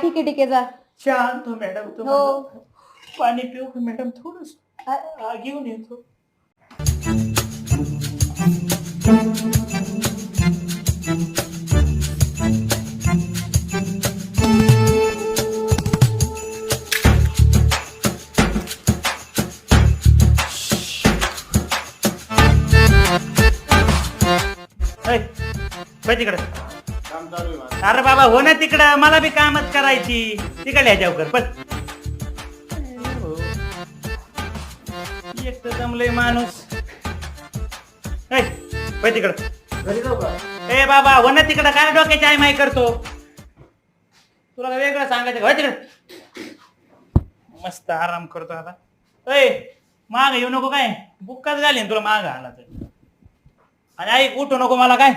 ठीक आहे जा. शांत हो मॅडम. हो. पाणी पिऊ का मॅडम? थोडस घेऊन येतो. तिकडे अरे बाबा हो ना तिकडं, मला बी कामच करायची. तिकडे ह्याच्यावर कर पण. एक तर जमलंय माणूस. तिकडं घरी जाऊ का? ए बाबा हो ना तिकडं, काय डोक्याची आई माई करतो? तुला काय वेगळं सांगायचं का? तिकडं मस्त आराम करतो आता. माग येऊ नको काय, बुक्काच घालीन तुला माग आला तर. आणि आई उठू नको मला काय.